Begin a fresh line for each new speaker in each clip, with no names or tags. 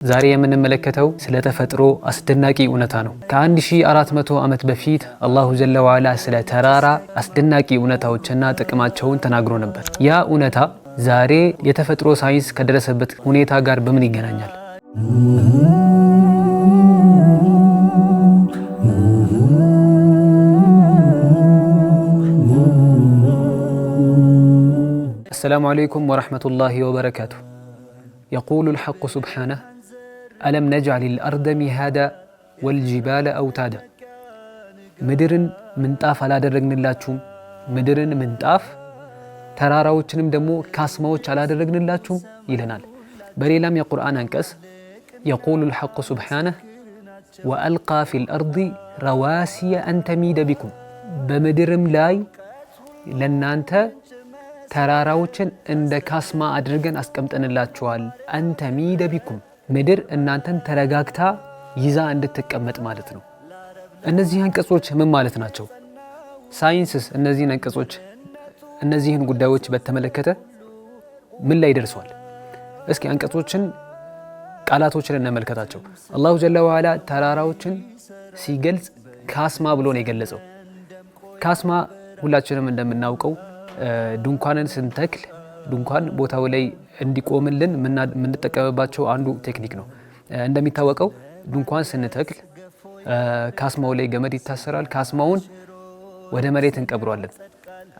ዛሬ የምንመለከተው ስለ ተፈጥሮ አስደናቂ እውነታ ነው። ከ1400 ዓመት በፊት አላሁ ጀለ ወዐላ ስለ ተራራ አስደናቂ እውነታዎችና ጥቅማቸውን ተናግሮ ነበር። ያ እውነታ ዛሬ የተፈጥሮ ሳይንስ ከደረሰበት ሁኔታ ጋር በምን ይገናኛል? السلام عليكم ورحمة الله وبركاته. يقول الحق سبحانه ألم نجعل الأرض مهادا والجبال أوتادا. ምድርን ምንጣፍ አላደረግንላችሁም? ምድርን ምንጣፍ ተራራዎችንም ደግሞ ካስማዎች አላደረግንላችሁም ይለናል። በሌላም የቁርአን አንቀጽ يقول الحق سبحانه وألقى في الأرض رواسي أن تميد بكم. በምድርም ላይ ለናንተ ተራራዎችን እንደ ካስማ አድርገን አስቀምጠንላችኋል። አንተ ሚደ ቢኩም ምድር እናንተን ተረጋግታ ይዛ እንድትቀመጥ ማለት ነው። እነዚህ አንቀጾች ምን ማለት ናቸው? ሳይንስስ እነዚህን አንቀጾች እነዚህን ጉዳዮች በተመለከተ ምን ላይ ደርሷል? እስኪ አንቀጾችን ቃላቶችን እንመልከታቸው። አላሁ ጀለ ወዐላ ተራራዎችን ሲገልጽ ካስማ ብሎ ነው የገለጸው። ካስማ ሁላችንም እንደምናውቀው ድንኳንን ስንተክል ድንኳን ቦታው ላይ እንዲቆምልን የምንጠቀምባቸው አንዱ ቴክኒክ ነው። እንደሚታወቀው ድንኳን ስንተክል ካስማው ላይ ገመድ ይታሰራል። ካስማውን ወደ መሬት እንቀብሯለን።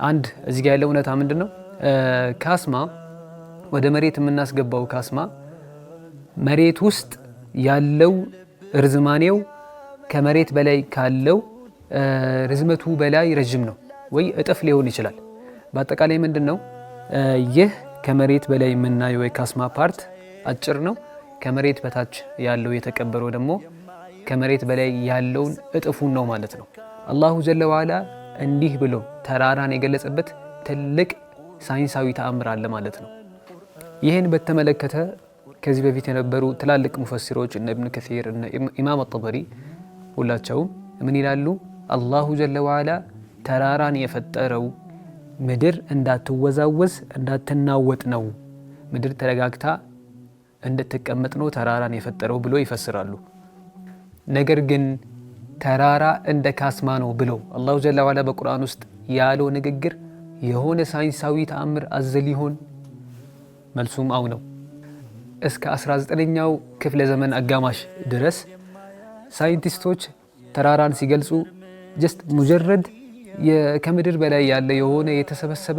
አንድ እዚህ ጋር ያለው እውነታ ምንድነው? ካስማ ወደ መሬት የምናስገባው ካስማ መሬት ውስጥ ያለው ርዝማኔው ከመሬት በላይ ካለው ርዝመቱ በላይ ረጅም ነው ወይ እጥፍ ሊሆን ይችላል። በአጠቃላይ ምንድነው ይህ ከመሬት በላይ የምናየው የካስማ ፓርት አጭር ነው። ከመሬት በታች ያለው የተቀበረው ደግሞ ከመሬት በላይ ያለውን እጥፉን ነው ማለት ነው። አላሁ ጀለ ወዐላ እንዲህ ብሎ ተራራን የገለጸበት ትልቅ ሳይንሳዊ ተአምር አለ ማለት ነው። ይህን በተመለከተ ከዚህ በፊት የነበሩ ትላልቅ ሙፈሲሮች እነ ኢብኑ ከሲር እነ ኢማም አጠበሪ ሁላቸውም ምን ይላሉ? አላሁ ጀለ ወዐላ ተራራን የፈጠረው ምድር እንዳትወዛወዝ እንዳትናወጥ ነው። ምድር ተረጋግታ እንድትቀመጥ ነው ተራራን የፈጠረው ብሎ ይፈስራሉ። ነገር ግን ተራራ እንደ ካስማ ነው ብሎ አላሁ ጀለ ወዐላ በቁርአን ውስጥ ያለው ንግግር የሆነ ሳይንሳዊ ተአምር አዘል ይሆን? መልሱም አው ነው። እስከ 19ኛው ክፍለ ዘመን አጋማሽ ድረስ ሳይንቲስቶች ተራራን ሲገልጹ ጀስት ሙጀረድ ከምድር በላይ ያለ የሆነ የተሰበሰበ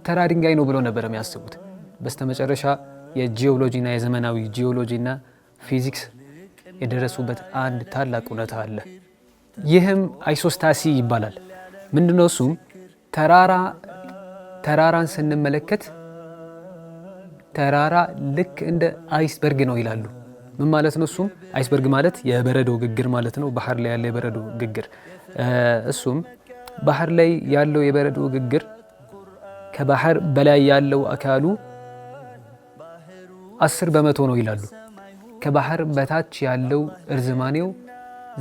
ተራ ድንጋይ ነው ብሎ ነበር የሚያስቡት። በስተመጨረሻ የጂኦሎጂና የዘመናዊ ጂኦሎጂና ፊዚክስ የደረሱበት አንድ ታላቅ እውነታ አለ። ይህም አይሶስታሲ ይባላል። ምንድነው እሱም? ተራራን ስንመለከት ተራራ ልክ እንደ አይስበርግ ነው ይላሉ። ምን ማለት ነው? እሱም አይስበርግ ማለት የበረዶ ግግር ማለት ነው። ባህር ላይ ያለ የበረዶ ግግር። እሱም ባህር ላይ ያለው የበረዶ ግግር ከባህር በላይ ያለው አካሉ 10 በመቶ ነው ይላሉ። ከባህር በታች ያለው እርዝማኔው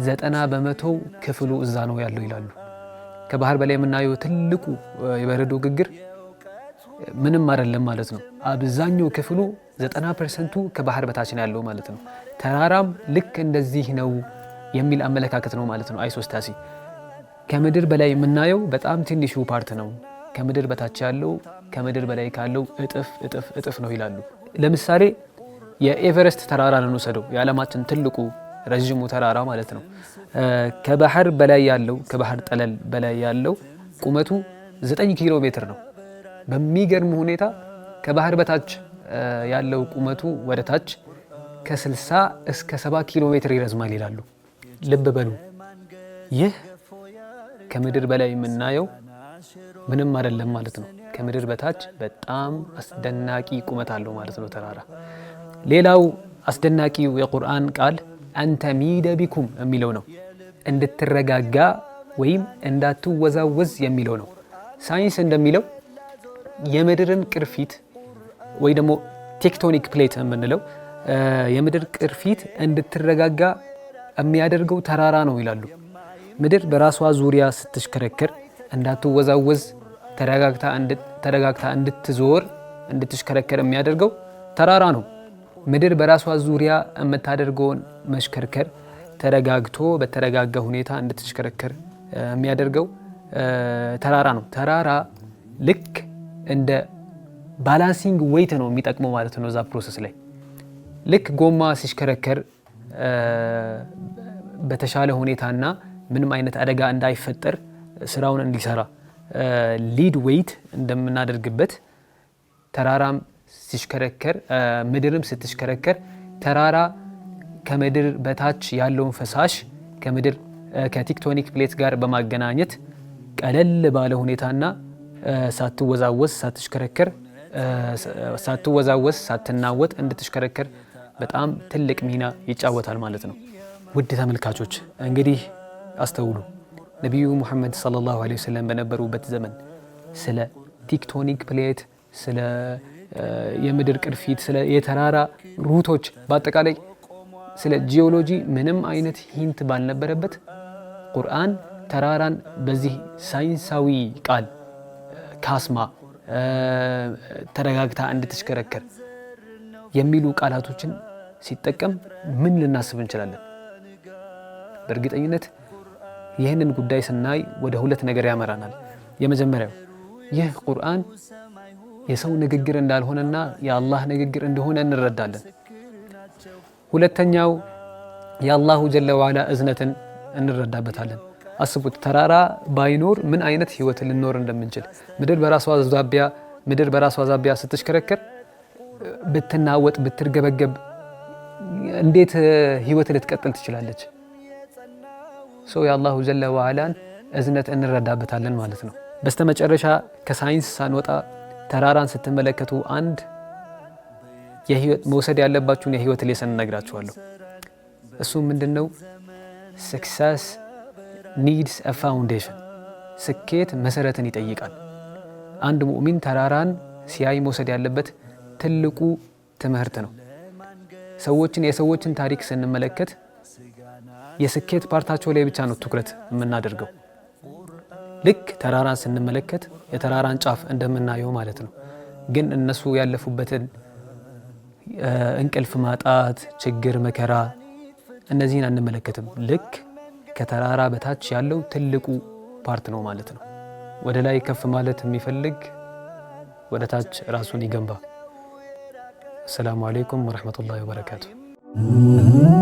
90 በመቶ ክፍሉ እዛ ነው ያለው ይላሉ። ከባህር በላይ የምናየው ትልቁ የበረዶ ግግር ምንም አይደለም ማለት ነው። አብዛኛው ክፍሉ 90%ቱ ከባህር በታች ነው ያለው ማለት ነው። ተራራም ልክ እንደዚህ ነው የሚል አመለካከት ነው ማለት ነው አይሶስታሲ። ከምድር በላይ የምናየው በጣም ትንሹ ፓርት ነው። ከምድር በታች ያለው ከምድር በላይ ካለው እጥፍ ነው ይላሉ። ለምሳሌ የኤቨረስት ተራራን እንውሰደው። የዓለማችን ትልቁ ረጅሙ ተራራ ማለት ነው። ከባህር በላይ ያለው ከባህር ጠለል በላይ ያለው ቁመቱ 9 ኪሎ ሜትር ነው። በሚገርም ሁኔታ ከባህር በታች ያለው ቁመቱ ወደ ታች ከ60 እስከ 70 ኪሎ ሜትር ይረዝማል ይላሉ። ልብ በሉ፣ ይህ ከምድር በላይ የምናየው ምንም አይደለም ማለት ነው። ከምድር በታች በጣም አስደናቂ ቁመት አለው ማለት ነው ተራራ። ሌላው አስደናቂው የቁርአን ቃል አንተ ሚደ ቢኩም የሚለው ነው። እንድትረጋጋ ወይም እንዳትወዛወዝ የሚለው ነው። ሳይንስ እንደሚለው የምድርን ቅርፊት ወይ ደግሞ ቴክቶኒክ ፕሌት የምንለው የምድር ቅርፊት እንድትረጋጋ የሚያደርገው ተራራ ነው ይላሉ። ምድር በራሷ ዙሪያ ስትሽከረከር እንዳትወዛወዝ ተረጋግታ እንድትዞር እንድትሽከረከር የሚያደርገው ተራራ ነው። ምድር በራሷ ዙሪያ የምታደርገውን መሽከርከር ተረጋግቶ በተረጋጋ ሁኔታ እንድትሽከረከር የሚያደርገው ተራራ ነው። ተራራ ልክ እንደ ባላንሲንግ ዌይት ነው የሚጠቅመው ማለት ነው። እዛ ፕሮሰስ ላይ ልክ ጎማ ሲሽከረከር በተሻለ ሁኔታና ምንም አይነት አደጋ እንዳይፈጠር ስራውን እንዲሰራ ሊድ ዌይት እንደምናደርግበት ተራራም ሲሽከረከር ምድርም ስትሽከረከር ተራራ ከምድር በታች ያለውን ፈሳሽ ከምድር ከቴክቶኒክ ፕሌት ጋር በማገናኘት ቀለል ባለ ሁኔታና ሳትወዛወዝ ሳትሽከረከር ሳትወዛወዝ ሳትናወጥ እንድትሽከረከር በጣም ትልቅ ሚና ይጫወታል ማለት ነው። ውድ ተመልካቾች እንግዲህ አስተውሉ። ነቢዩ ሙሐመድ ሰለላሁ ዐለይሂ ወሰለም በነበሩበት ዘመን ስለ ቴክቶኒክ ፕሌት፣ ስለ የምድር ቅርፊት፣ ስለ የተራራ ሩቶች፣ በአጠቃላይ ስለ ጂኦሎጂ ምንም አይነት ሂንት ባልነበረበት ቁርአን ተራራን በዚህ ሳይንሳዊ ቃል ካስማ ተረጋግታ እንድትሽከረከር የሚሉ ቃላቶችን ሲጠቀም ምን ልናስብ እንችላለን? በእርግጠኝነት ይህንን ጉዳይ ስናይ ወደ ሁለት ነገር ያመራናል። የመጀመሪያው ይህ ቁርአን የሰው ንግግር እንዳልሆነና የአላህ ንግግር እንደሆነ እንረዳለን። ሁለተኛው የአላሁ ጀለ ወዐላ እዝነትን እንረዳበታለን። አስቡት፣ ተራራ ባይኖር ምን አይነት ህይወት ልንኖር እንደምንችል። ምድር በራሷ ዛቢያ ስትሽከረከር ብትናወጥ ብትርገበገብ እንዴት ህይወት ልትቀጥል ትችላለች? የአላሁ ጀለ ወዐላን እዝነት እንረዳበታለን ማለት ነው። በስተመጨረሻ ከሳይንስ ሳንወጣ ተራራን ስትመለከቱ አንድ መውሰድ ያለባችሁን የህይወት ሌሰን እነግራችኋለሁ። እሱ ምንድነው? success needs a foundation። ስኬት መሰረትን ይጠይቃል። አንድ ሙእሚን ተራራን ሲያይ መውሰድ ያለበት ትልቁ ትምህርት ነው። የሰዎችን ታሪክ ስንመለከት የስኬት ፓርታቸው ላይ ብቻ ነው ትኩረት የምናደርገው። ልክ ተራራን ስንመለከት የተራራን ጫፍ እንደምናየው ማለት ነው። ግን እነሱ ያለፉበትን እንቅልፍ ማጣት፣ ችግር፣ መከራ እነዚህን አንመለከትም። ልክ ከተራራ በታች ያለው ትልቁ ፓርት ነው ማለት ነው። ወደ ላይ ከፍ ማለት የሚፈልግ ወደ ታች ራሱን ይገንባ። አሰላሙ አለይኩም ወረሕመቱላሂ ወበረካቱሁ።